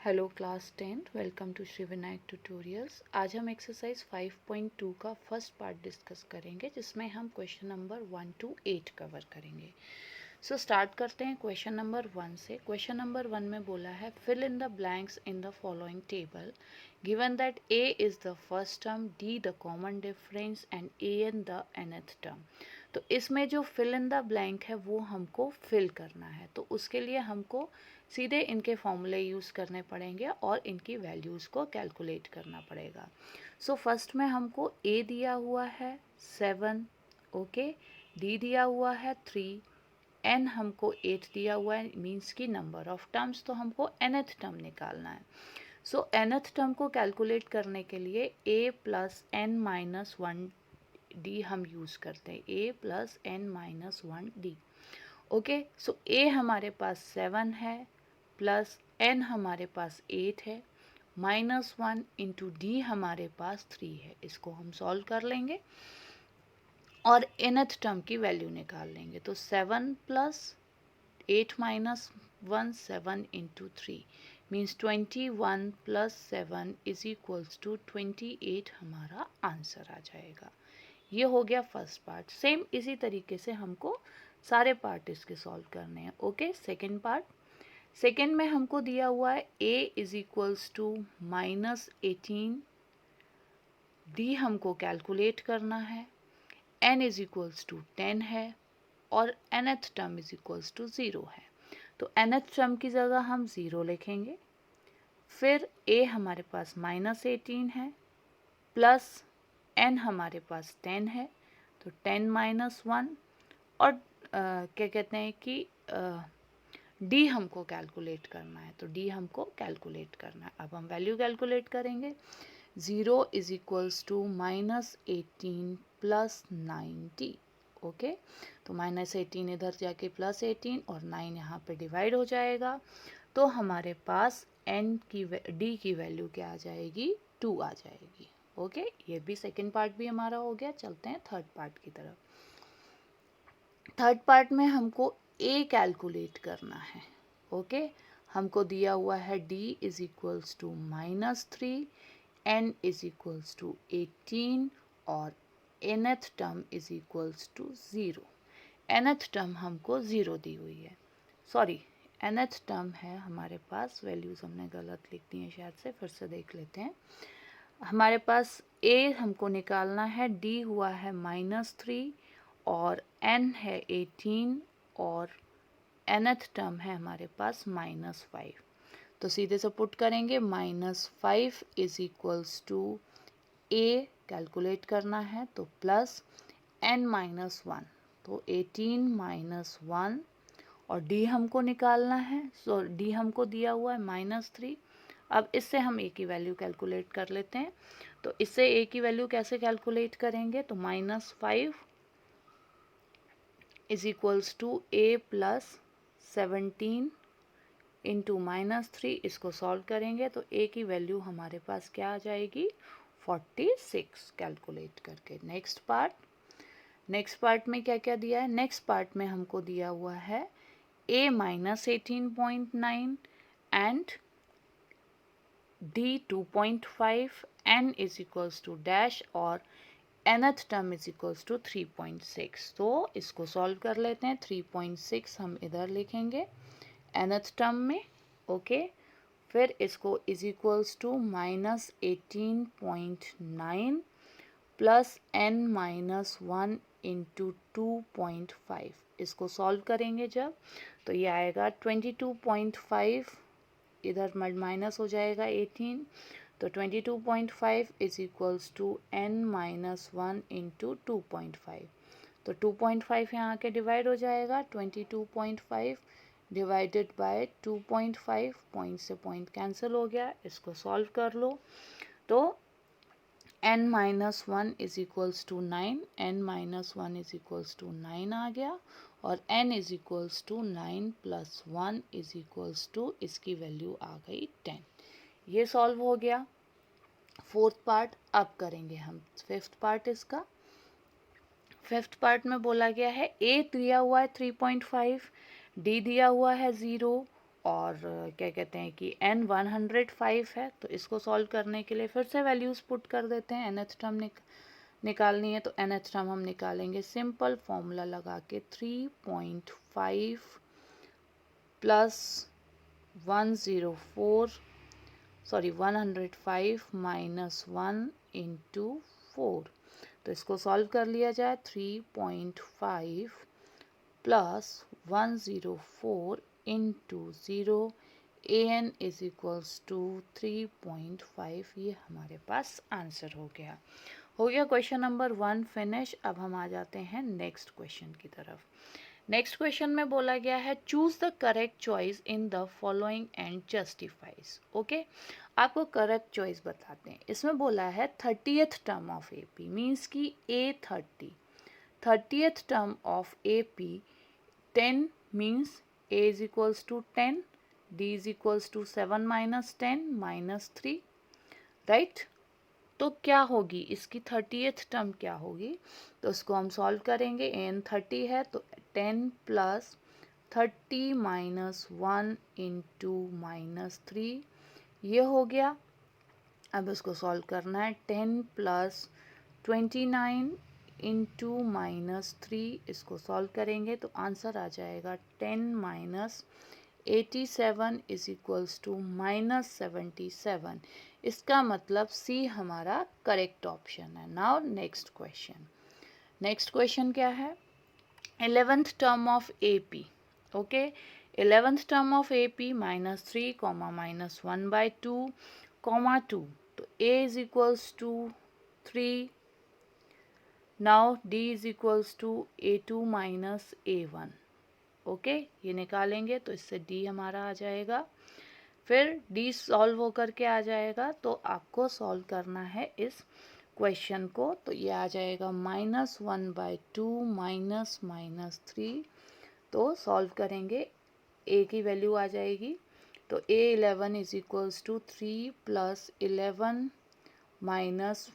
Hello class 10, welcome to Shri Vinayak tutorials. आज हम exercise 5.2 का फर्स्ट पार्ट डिस्कस करेंगे, जिसमें हम क्वेश्चन नंबर 1 to 8 कवर करेंगे। सो स्टार्ट करते हैं क्वेश्चन नंबर 1 से। क्वेश्चन नंबर 1 में बोला है fill in the blanks in the following table given that a is the first term, d the common difference and a n the nth term. तो इसमें जो fill in the blank है वो हमको fill करना है, तो उसके लिए हमको सीधे इनके फॉर्मूले यूज़ करने पड़ेंगे और इनकी वैल्यूज़ को कैलकुलेट करना पड़ेगा। सो फर्स्ट में हमको ए दिया हुआ है 7, ओके, डी दिया हुआ है 3, एन हमको 8 दिया हुआ है, मीन्स की नंबर ऑफ टर्म्स, तो हमको nth टर्म निकालना है। सो nth टर्म को कैलकुलेट करने के लिए a plus n minus 1 d हम यूज़ करते हैं, a plus n minus 1 d. Okay, so a हमारे पास 7 है, प्लस n हमारे पास 8 है, माइनस 1 इंटू डी हमारे पास 3 है। इसको हम सॉल्व कर लेंगे और nth टर्म की वैल्यू निकाल लेंगे। तो 7 plus 8 minus 1, 7 into 3 means 21 plus 7 is equals to 28 हमारा आंसर आ जाएगा। ये हो गया फर्स्ट पार्ट। सेम इसी तरीके से हमको सारे पार्ट इसके सॉल्व करने हैं। Okay, second part. सेकेंड में हमको दिया हुआ है a is equals to -18, d हमको कैलकुलेट करना है, n इज इक्वल्स टू 10 है और nth term is equals to 0 है। तो nth टर्म की जगह हम 0 लिखेंगे, फिर a हमारे पास -18 है, प्लस n हमारे पास 10 है, तो 10 माइनस 1 और क्या कहते हैं कि डी हमको कैलकुलेट करना है, तो डी हमको कैलकुलेट करना है। अब हम वैल्यू कैलकुलेट करेंगे। 0 is equals to -18 plus 90। Okay, तो -18 इधर जाके +18 और 9 यहाँ पे डिवाइड हो जाएगा, तो हमारे पास डी की वैल्यू क्या आ जाएगी, 2 आ जाएगी। ओके, ये भी सेकेंड पार्ट भी हमारा हो गया। चलते हैं थर्ड पार्ट की तरफ। थर्ड पार्ट में हमको ए कैलकुलेट करना है। ओके, हमको दिया हुआ है d is equals to -3, n is equals to 18 और nth term is equals to 0। nth term हमको 0 दी हुई है, सॉरी nth टर्म है हमारे पास, वैल्यूज़ हमने गलत लिख दी हैं शायद से, फिर से देख लेते हैं। हमारे पास a हमको निकालना है, d हुआ है -3 और n है 18 और nth टर्म है हमारे पास -5। तो सीधे से पुट करेंगे, -5 is equals to a calculate करना है, तो प्लस n-1, तो 18 माइनस 1 और d हमको निकालना है। सो d हमको दिया हुआ है -3। अब इससे हम a की वैल्यू कैलकुलेट कर लेते हैं। तो इससे a की वैल्यू कैसे कैलकुलेट करेंगे, तो -5 is equals to a plus 17 into -3, इसको सॉल्व करेंगे तो a की वैल्यू हमारे पास क्या आ जाएगी, 46 कैलकुलेट करके। नेक्स्ट पार्ट में क्या क्या दिया है, नेक्स्ट पार्ट में हमको दिया हुआ है a -18.9 and d 2.5, n is equals to dash और nth term is equals to 3.6। तो इसको सॉल्व कर लेते हैं। 3.6 हम इधर लिखेंगे nth टर्म में। ओके, फिर इसको is equals to -18.9 plus n-1 into 2.5, इसको सॉल्व करेंगे जब, तो ये आएगा 22.5, इधर माइनस हो जाएगा 18, तो 22.5 is equals to n-1 into 2.5, तो 2.5 यहाँ के डिवाइड हो जाएगा, 22.5 डिवाइडेड बाय 2.5, पॉइंट से पॉइंट कैंसिल हो गया। इसको सॉल्व कर लो, तो n-1 is equals to 9, n-1 is equals to 9 आ गया और n is equals to 9 plus 1 is equals to, इसकी वैल्यू आ गई 10। ये सॉल्व हो गया फोर्थ पार्ट। अब करेंगे हम फिफ्थ पार्ट। इसका फिफ्थ पार्ट में बोला गया है a दिया हुआ है 3.5, d दिया हुआ है 0 और क्या कहते हैं कि n 105 है, तो इसको सॉल्व करने के लिए फिर से वैल्यूज़ पुट कर देते हैं। nth टर्म निकालनी है तो nth टर्म हम निकालेंगे सिंपल फॉर्मूला लगा के 3.5 प्लस 105 माइनस 1 इंटू 4। तो इसको सॉल्व कर लिया जाए। 3.5 plus 104 into 0 an is equals to 3.5। ये हमारे पास आंसर हो गया क्वेश्चन नंबर 1 फिनिश। अब हम आ जाते हैं नेक्स्ट क्वेश्चन की तरफ। नेक्स्ट क्वेश्चन में बोला गया है choose the correct choice in the following and justifies. Okay, आपको करेक्ट चॉइस बताते हैं। इसमें बोला है 30th term of AP means की A30 term of AP 10 means A is equals to 10, D is equals to 7 minus 10 minus 3, right? तो क्या होगी इसकी 30th टर्म क्या होगी, तो उसको हम सॉल्व करेंगे। n 30 है तो 10 प्लस 30 माइनस 1 इंटू माइनस 3 ये हो गया। अब इसको सॉल्व करना है। 10 प्लस 29 इंटू माइनस 3 इसको सॉल्व करेंगे तो आंसर आ जाएगा 10 minus 87 is equals to minus 77। इसका मतलब सी हमारा करेक्ट ऑप्शन है। नाउ नेक्स्ट क्वेश्चन क्या है? 11th term of AP। Okay, 11th term of AP minus 3 comma minus 1/2 comma 2, तो A is equals to 3। Now D is equals to A2 minus A1। Okay, ये निकालेंगे तो इससे D हमारा आ जाएगा। फिर D सॉल्व होकर के आ जाएगा, तो आपको सॉल्व करना है इस क्वेश्चन को। तो ये आ जाएगा -1/2 माइनस माइनस 3। तो सॉल्व करेंगे, A की वैल्यू आ जाएगी तो A11 is equals to 3 plus 11 minus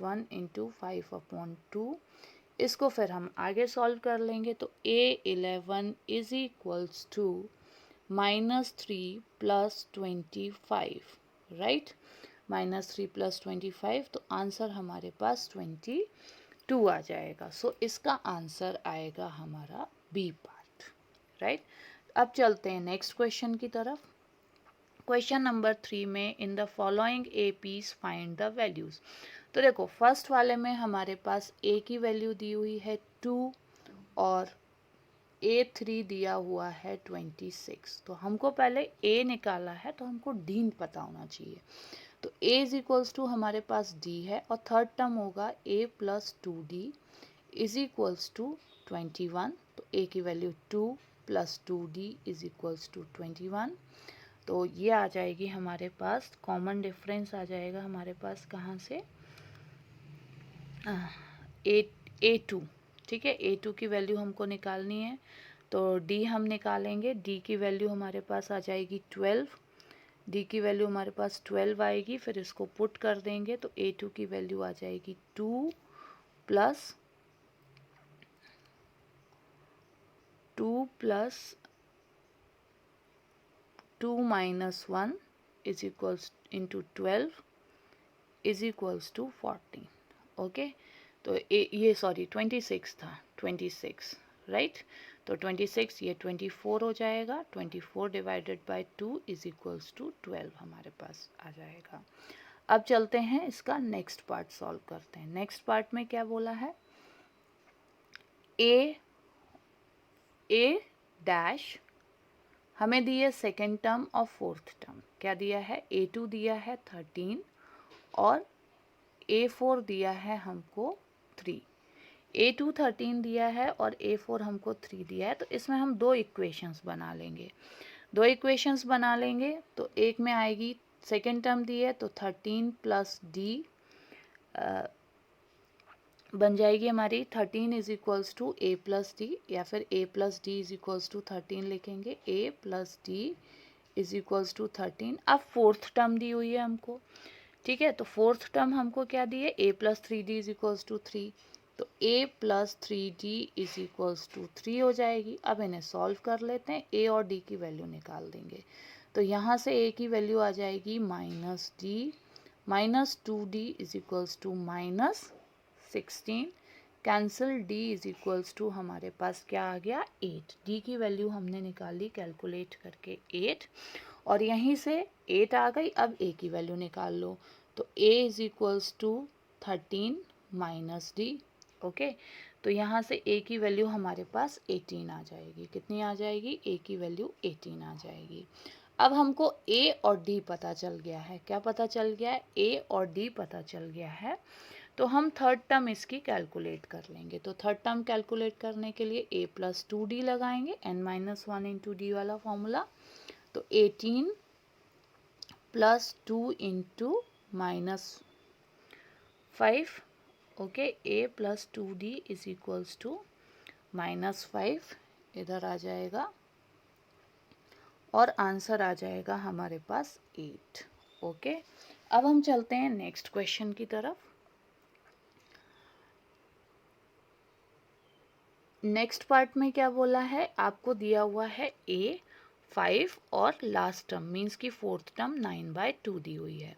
1 into 5/2। इसको फिर हम आगे सॉल्व कर लेंगे तो A11 is equals to -3 plus 25, right? -3 plus 25, तो आंसर हमारे पास 22 आ जाएगा। सो इसका आंसर आएगा हमारा बी पार्ट, राइट? अब चलते हैं नेक्स्ट क्वेश्चन की तरफ। क्वेश्चन नंबर 3 में इन the following APs find the values. तो देखो फर्स्ट वाले में हमारे पास A की वैल्यू दी हुई है 2 और A3 दिया हुआ है 26। तो हमको पहले A निकाला है तो हमको D पता होना चाहिए। तो A इज इक्वल्स टू हमारे पास D है और थर्ड टर्म होगा A plus 2D is equals to 21। तो A की value 2 plus 2D is equals to 21। तो ये आ जाएगी हमारे पास, कॉमन डिफरेंस आ जाएगा हमारे पास कहाँ से, A2। ठीक है, A2 की वैल्यू हमको निकालनी है तो D हम निकालेंगे। D की वैल्यू हमारे पास आ जाएगी 12। D की वैल्यू हमारे पास 12 आएगी, फिर इसको पुट कर देंगे तो A2 की वैल्यू आ जाएगी 2 plus 2 minus 1 is equals into 12 is equals to 14। Okay, तो ये सॉरी 26 था, 26, राइट? तो 26 ये 24 हो जाएगा। 24 divided by 2 is equals to 12 हमारे पास आ जाएगा। अब चलते हैं इसका नेक्स्ट पार्ट सॉल्व करते हैं। नेक्स्ट पार्ट में क्या बोला है? A डैश हमें दी है सेकेंड टर्म और फोर्थ टर्म। क्या दिया है? A2 दिया है 13 और A4 दिया है हमको 3। A2 13 दिया है और A4 हमको 3 दिया है। तो इसमें हम दो इक्वेशंस बना लेंगे। तो एक में आएगी, सेकेंड टर्म दी है तो 13 प्लस D बन जाएगी हमारी 13 is equals to A plus d, या फिर A plus D is equals to 13 लिखेंगे। A plus D is equals to 13। अब फोर्थ टर्म दी हुई है हमको, ठीक है? तो फोर्थ टर्म हमको क्या दी है? A plus 3D is equals to 3। तो a plus 3d is equals to 3 हो जाएगी। अब इन्हें सॉल्व कर लेते हैं, a और d की वैल्यू निकाल देंगे। तो यहाँ से a की वैल्यू आ जाएगी minus d, minus 2d is equals to minus 16, cancel d is equals to हमारे पास क्या आ गया 8। d की वैल्यू हमने निकाली कैलकुलेट करके 8, और यहीं से 8 आ गई। अब a की वैल्यू निकाल लो, तो a is equals to 13 minus d. Okay, तो यहाँ से a की वैल्यू हमारे पास 18 आ जाएगी। कितनी आ जाएगी? a की वैल्यू 18 आ जाएगी। अब हमको a और d पता चल गया है। क्या पता चल गया है? a और d पता चल गया है। तो हम थर्ड टर्म इसकी कैलकुलेट कर लेंगे। तो थर्ड टर्म कैलकुलेट करने के लिए a प्लस 2d लगाएंगे, n माइनस 1 इंटू डी वाला फॉर्मूला। तो 18 plus 2 into minus 5, okay, a plus 2d is equals to minus 5 इधर आ जाएगा, और आंसर आ जाएगा हमारे पास 8। ओके, अब हम चलते हैं नेक्स्ट क्वेश्चन की तरफ। नेक्स्ट पार्ट में क्या बोला है? आपको दिया हुआ है a 5 और लास्ट टर्म मीन्स की फोर्थ टर्म 9/2 दी हुई है।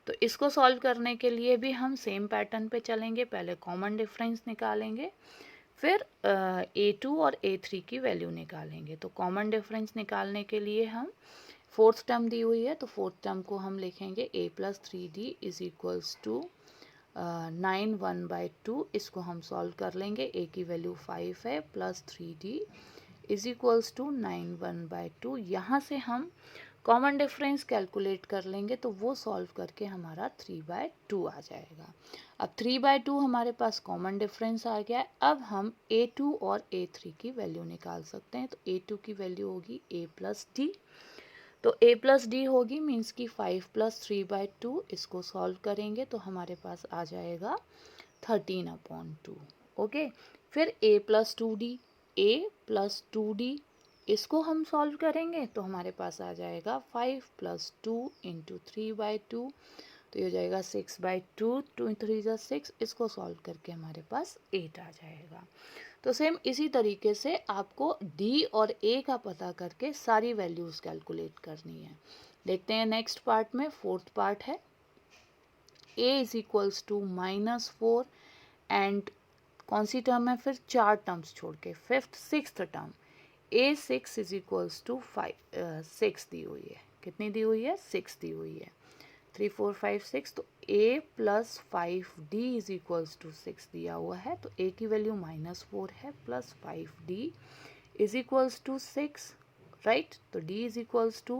तो इसको सॉल्व करने के लिए भी हम सेम पैटर्न पे चलेंगे। पहले कॉमन डिफरेंस निकालेंगे, फिर a2 और a3 की वैल्यू निकालेंगे। तो कॉमन डिफरेंस निकालने के लिए हम फोर्थ टर्म दी हुई है, तो फोर्थ टर्म को हम लिखेंगे a plus 3d is equals to 9 1/2। इसको हम सॉल्व कर लेंगे। a की वैल्यू 5 है, plus 3d is equals to 9 1/2। यहाँ से हम कॉमन डिफरेंस कैलकुलेट कर लेंगे, तो वो सॉल्व करके हमारा 3/2 आ जाएगा। अब 3/2 हमारे पास कॉमन डिफरेंस आ गया है। अब हम a2 और a3 की वैल्यू निकाल सकते हैं। तो a2 की वैल्यू होगी a प्लस डी। तो a प्लस डी होगी मीन्स की 5 प्लस 3/2। इसको सॉल्व करेंगे तो हमारे पास आ जाएगा 13/2। ओके, फिर a plus 2d, a plus 2d इसको हम सॉल्व करेंगे तो हमारे पास आ जाएगा 5 प्लस 2 इंटू 3/2। तो ये हो जाएगा 6/2, 2 3 जा 6। इसको सॉल्व करके हमारे पास 8 आ जाएगा। तो सेम इसी तरीके से आपको d और a का पता करके सारी वैल्यूज़ कैलकुलेट करनी है। देखते हैं नेक्स्ट पार्ट में। फोर्थ पार्ट है a is equals to -4 and कौन सी टर्म है? फिर 4 टर्म्स छोड़ के fifth sixth term a6 is equals to 6 दी हुई है। कितनी दी हुई है? 6 दी हुई है। 3 4 5 6। तो a plus 5d is equals to 6 दिया हुआ है। तो a की वैल्यू -4 है, plus 5d is equals to 6, right. तो d is equals to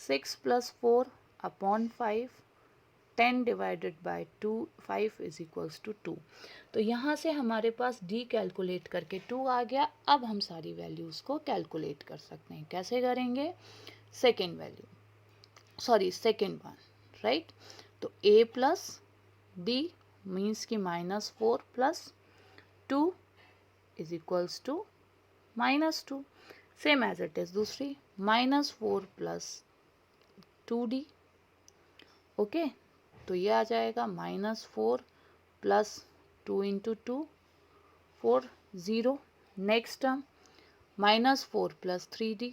6 plus 4 upon 5, 10 divided by 2, 5 is equals to 2। तो यहाँ से हमारे पास d कैलकुलेट करके 2 आ गया। अब हम सारी वैल्यूज़ को कैलकुलेट कर सकते हैं। कैसे करेंगे? Second value, sorry second one, right. तो a प्लस डी मीन्स की -4 plus 2 is equals to -2। Same as it is दूसरी, -4 प्लस 2d। ओके, तो ये आ जाएगा -4 plus 2 into 2, 4 0। Next term -4 plus 3d।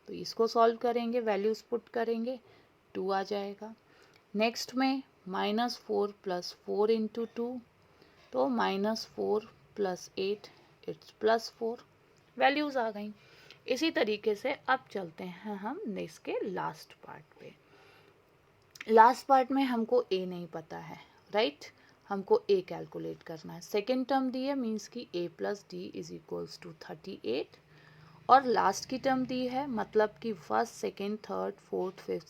तो इसको सॉल्व करेंगे, वैल्यूज पुट करेंगे, 2 आ जाएगा। नेक्स्ट में -4 प्लस 4 इंटू 2, तो -4 प्लस 8 इट्स +4। वैल्यूज़ आ गई। इसी तरीके से अब चलते हैं हम इसके लास्ट पार्ट पे। लास्ट पार्ट में हमको a नहीं पता है, राइट। हमको a कैलकुलेट करना है। सेकेंड टर्म दी है मीन्स की a plus D is equals to 38, और लास्ट की टर्म दी है मतलब कि first second third fourth fifth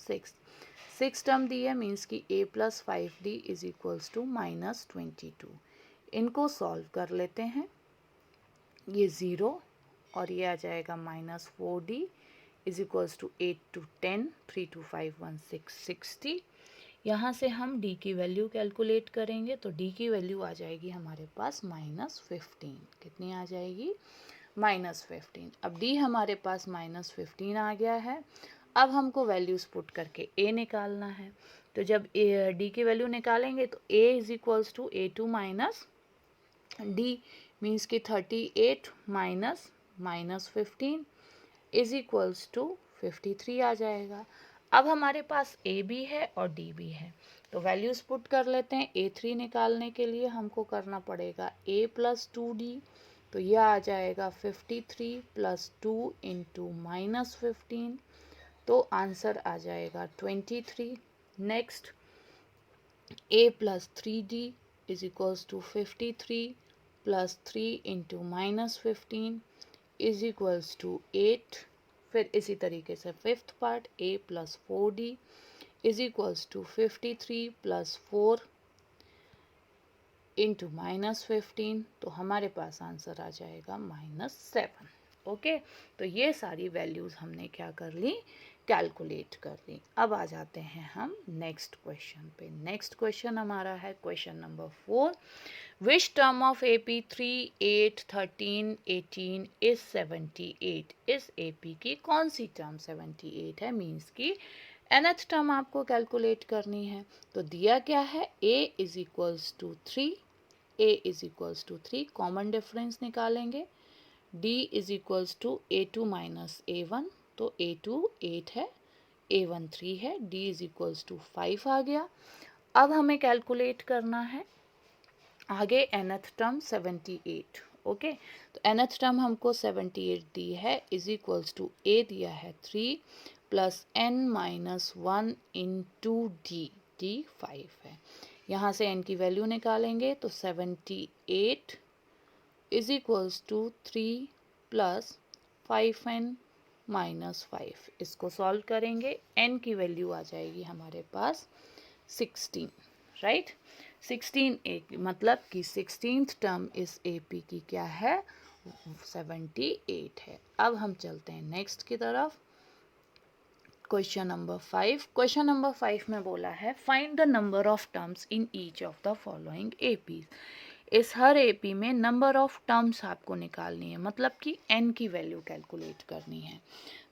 six term दी है मीन्स की a plus 5d is equals to -22। इनको सॉल्व कर लेते हैं। ये 0 और ये आ जाएगा -4d is equals to 8 to 10, 3 to 5 16 60। यहाँ से हम d की वैल्यू कैलकुलेट करेंगे तो d की वैल्यू आ जाएगी हमारे पास -15। कितनी आ जाएगी? -15। अब d हमारे पास -15 आ गया है। अब हमको वैल्यूज़ पुट करके a निकालना है। तो जब d की वैल्यू निकालेंगे तो a is equals to a2 minus d means कि 38 माइनस 15 इज इक्वल्स टू 53 आ जाएगा। अब हमारे पास ए भी है और डी भी है, तो वैल्यूज़ पुट कर लेते हैं। A3 निकालने के लिए हमको करना पड़ेगा a प्लस 2d, तो यह आ जाएगा 53 प्लस 2 इंटू माइनस 15, तो आंसर आ जाएगा 23। Next a plus 3d is equals to 53 plus 3 into minus 15 is equals to 8। फिर इसी तरीके से fifth part a plus 4d is equals to 53 plus 4 into minus 15, तो हमारे पास आंसर आ जाएगा -7। ओके, तो ये सारी वैल्यूज़ हमने क्या कर ली, कैलकुलेट कर ली। अब आ जाते हैं हम नेक्स्ट क्वेश्चन पे। नेक्स्ट क्वेश्चन हमारा है question number 4। Which term of AP 3, 8, 13, 18 is 78? इस AP की कौन सी टर्म 78 है? मीन्स की nth टर्म आपको कैलकुलेट करनी है। तो दिया क्या है, a is equals to 3, a is equals to 3, common difference निकालेंगे। d is equals to a2 minus a1, तो a2 8 है, a1 3 है, d इज इक्वल्स टू 5 आ गया। अब हमें कैलकुलेट करना है आगे nth टर्म 78। ओके, तो nth टर्म हमको 78 दी है, इज इक्वल्स टू a दिया है 3 plus n minus 1 into D, D 5 है। यहाँ से n की वैल्यू निकालेंगे तो 78 is equals to 3 plus 5n minus 5। इसको सॉल्व करेंगे, n की वैल्यू आ जाएगी हमारे पास 16, राइट। 16 एक मतलब कि 16th टर्म इस AP की क्या है, 78 है। अब हम चलते हैं नेक्स्ट की तरफ। Question number 5। क्वेश्चन नंबर 5 में बोला है find the number of terms in each of the following APs। इस हर AP में नंबर ऑफ टर्म्स आपको निकालनी है, मतलब कि n की वैल्यू कैलकुलेट करनी है।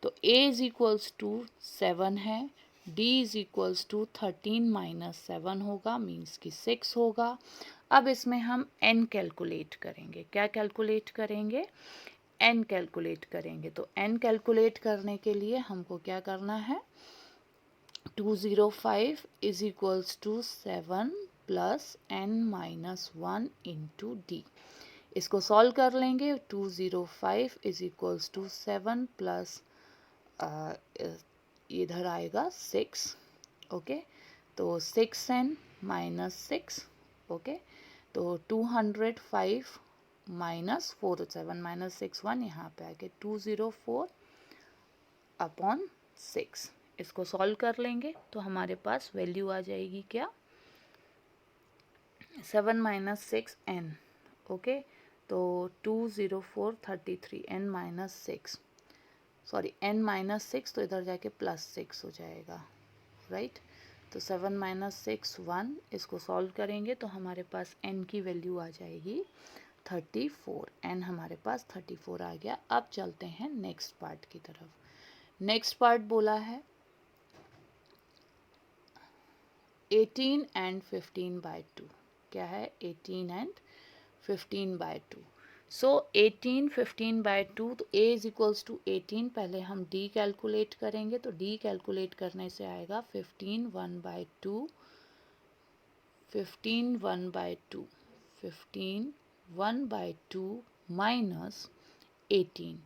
तो a इज इक्वल्स टू 7 है, d is equals to 13 minus 7 होगा, मीन्स कि 6 होगा। अब इसमें हम n कैलकुलेट करेंगे। क्या कैलकुलेट करेंगे, n कैलकुलेट करेंगे। तो n कैलकुलेट करने के लिए हमको क्या करना है, 205 is equals to 7 plus n minus 1 into d. इसको सॉल्व कर लेंगे। 205 इज इक्वल्स टू 7 प्लस इधर आएगा 6, ओके, तो 6n माइनस 6, ओके, तो 205 माइनस 4, तो 7 माइनस 6 1, यहाँ पे आके 204 अपॉन 6। इसको सॉल्व कर लेंगे तो हमारे पास वैल्यू आ जाएगी क्या, 7 माइनस 6 n, ओके, तो 204 33 n minus 6, sorry n minus 6, तो इधर जाके प्लस 6 हो जाएगा, राइट। तो 7 माइनस 6 1, इसको सॉल्व करेंगे तो हमारे पास n की वैल्यू आ जाएगी 34, n हमारे पास 34 आ गया। अब चलते हैं नेक्स्ट पार्ट की तरफ। नेक्स्ट पार्ट बोला है 18 एंड 15 बाई 2। क्या है, 18 एंड 15 बाई 2। सो 18 15 बाई 2, तो a इज इक्वल्स टू 18। पहले हम d कैलकुलेट करेंगे, तो d कैलकुलेट करने से आएगा 15 1 बाई 2, 15 1 बाई 2, 15 1 बाई 2 माइनस 18।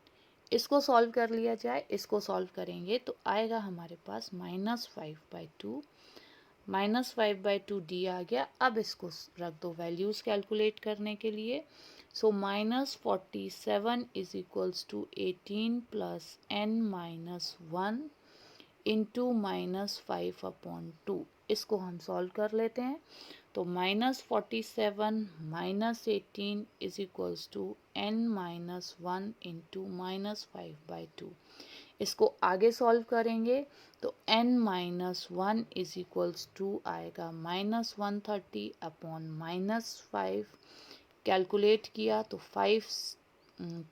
इसको सॉल्व कर लिया जाए, इसको सॉल्व करेंगे तो आएगा हमारे पास -5/2, -5/2 डी आ गया। अब इसको रख दो वैल्यूज़ कैलकुलेट करने के लिए। So -47 is equals to 18 plus n minus 1 into -5/2। इसको हम सॉल्व कर लेते हैं। तो -47 minus 18 is equals to n minus 1 into -5/2। इसको आगे सॉल्व करेंगे तो n minus 1 is equals to आएगा -130 अपॉन -5। कैलकुलेट किया तो 5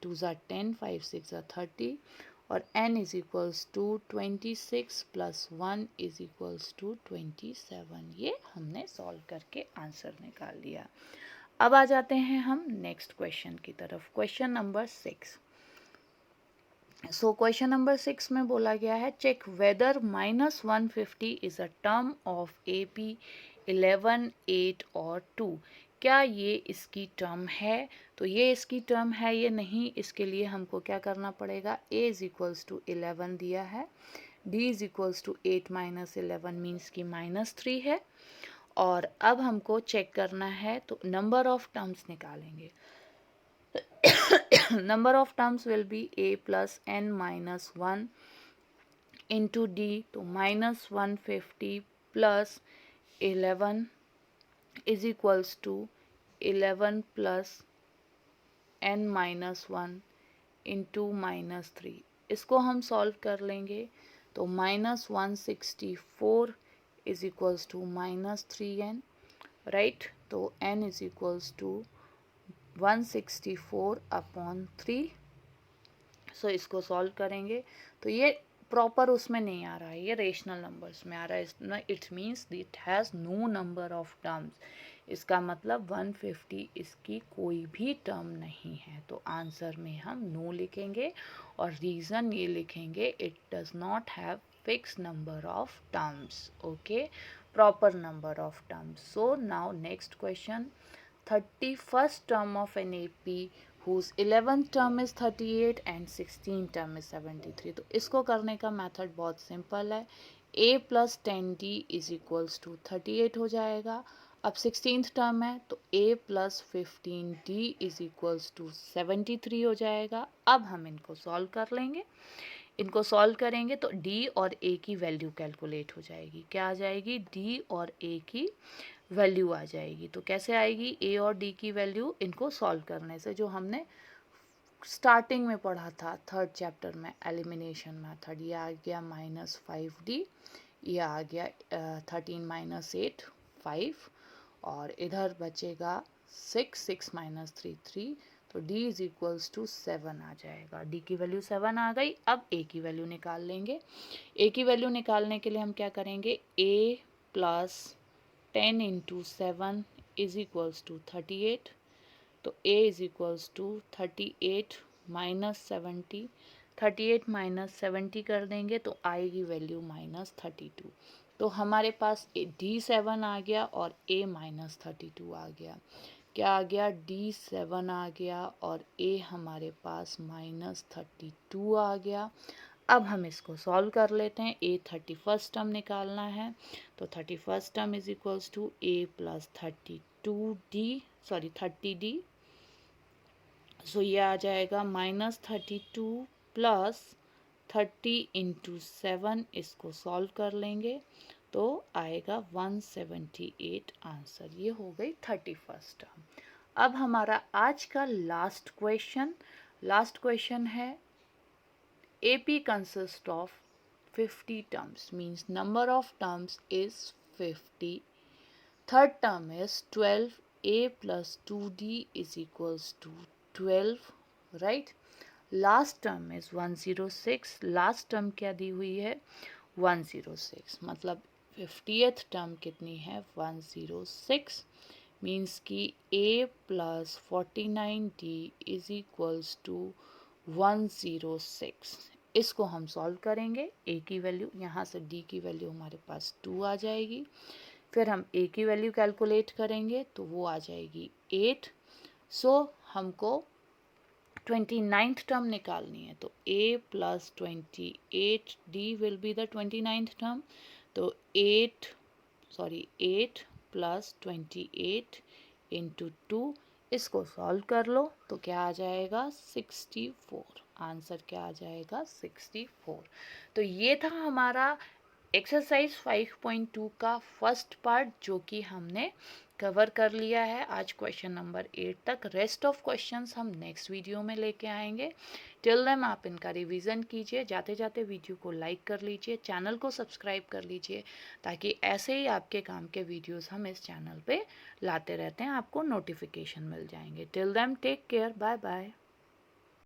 2 ज़ा 10, 5 6 ज़ा 30, और n is equals to 26 plus 1 is equals to 27। ये हमने सॉल्व करके आंसर निकाल लिया। अब आ जाते हैं हम नेक्स्ट क्वेश्चन की तरफ, question number 6। So question number 6 में बोला गया है check whether -150 is a term of AP 11, 8 और 2। क्या ये इसकी टर्म है? तो ये इसकी टर्म है ये नहीं, इसके लिए हमको क्या करना पड़ेगा, A इज इक्वल्स टू 11 दिया है, D is equals to 8 minus 11 means की -3 है। और अब हमको चेक करना है तो नंबर ऑफ टर्म्स निकालेंगे। number of terms will be a plus n minus 1 into d, तो minus 150 plus 11 is equals to 11 plus n minus 1 into minus 3। इसको हम सॉल्व कर लेंगे तो minus 164 is equals to minus 3n, right. तो n is equals to 164 upon 3। सो इसको solve करेंगे तो ये प्रॉपर उसमें नहीं आ रहा है, ये रेशनल नंबर्स में आ रहा है। It means it has no number of terms. इसका मतलब 150 इसकी कोई भी टर्म नहीं है। तो आंसर में हम नो लिखेंगे और रीज़न ये लिखेंगे it does not have fix number of terms. Okay, proper number of terms. So now next question, 31st term of an AP whose 11th term is 38 and 16th term is 73। तो इसको करने का method बहुत simple है, a plus 10d is equals to 38 हो जाएगा। अब 16th term है तो a plus 15d is equals to 73 हो जाएगा। अब हम इनको सॉल्व कर लेंगे, इनको सॉल्व करेंगे तो d और a की वैल्यू कैलकुलेट हो जाएगी। क्या आ जाएगी, d और a की वैल्यू आ जाएगी। तो कैसे आएगी a और d की वैल्यू, इनको सॉल्व करने से, जो हमने स्टार्टिंग में पढ़ा था 3rd चैप्टर में एलिमिनेशन मेथड। ये आ गया -5d, ये आ गया 13 माइनस 8 5, और इधर बचेगा 6 6 माइनस 3 3। तो d इज इक्वल्स टू 7 आ जाएगा। d की वैल्यू 7 आ गई। अब a की वैल्यू निकाल लेंगे। a की वैल्यू निकालने के लिए हम क्या करेंगे, a plus 10 into 7 is equals to 38। तो a is equals to 38 minus 70, 38 minus 70 कर देंगे तो आएगी वैल्यू -32। तो हमारे पास D7 आ गया और a -32 आ गया। क्या आ गया, D7 आ गया और a हमारे पास -32 आ गया। अब हम इसको सॉल्व कर लेते हैं। a 31st टर्म निकालना है तो 31st term is equals to a plus 30d। So ये आ जाएगा -32 प्लस 30 इंटू 7, इसको सॉल्व कर लेंगे तो आएगा 178 आंसर। ये हो गई 31st टर्म। अब हमारा आज का लास्ट क्वेश्चन है AP consists of 50 terms, means number of terms is 50. Third term is 12, a plus 2d is equals to 12, right? Last term is 106, last term क्या दी हुई है, 106, मतलब 50th term कितनी है, 106, means कि a plus 49d is equals to 106। इसको हम solve करेंगे। a की वैल्यू, यहाँ से d की वैल्यू हमारे पास 2 आ जाएगी। फिर हम a की वैल्यू कैलकुलेट करेंगे तो वो आ जाएगी 8। सो हमको 29th टर्म निकालनी है तो a plus 28 d will be the 29th term. तो 8 प्लस 28 इंटू 2, इसको सॉल्व कर लो तो क्या आ जाएगा, 64। आंसर क्या आ जाएगा, 64। तो ये था हमारा एक्सरसाइज 5.2 का फर्स्ट पार्ट, जो कि हमने कवर कर लिया है आज क्वेश्चन नंबर 8 तक। रेस्ट ऑफ क्वेश्चंस हम नेक्स्ट वीडियो में लेके आएंगे। टिल देन आप इनका रिवीजन कीजिए, जाते जाते वीडियो को लाइक कर लीजिए, चैनल को सब्सक्राइब कर लीजिए, ताकि ऐसे ही आपके काम के वीडियोस हम इस चैनल पे लाते रहते हैं, आपको नोटिफिकेशन मिल जाएंगे। Till then take care, bye bye.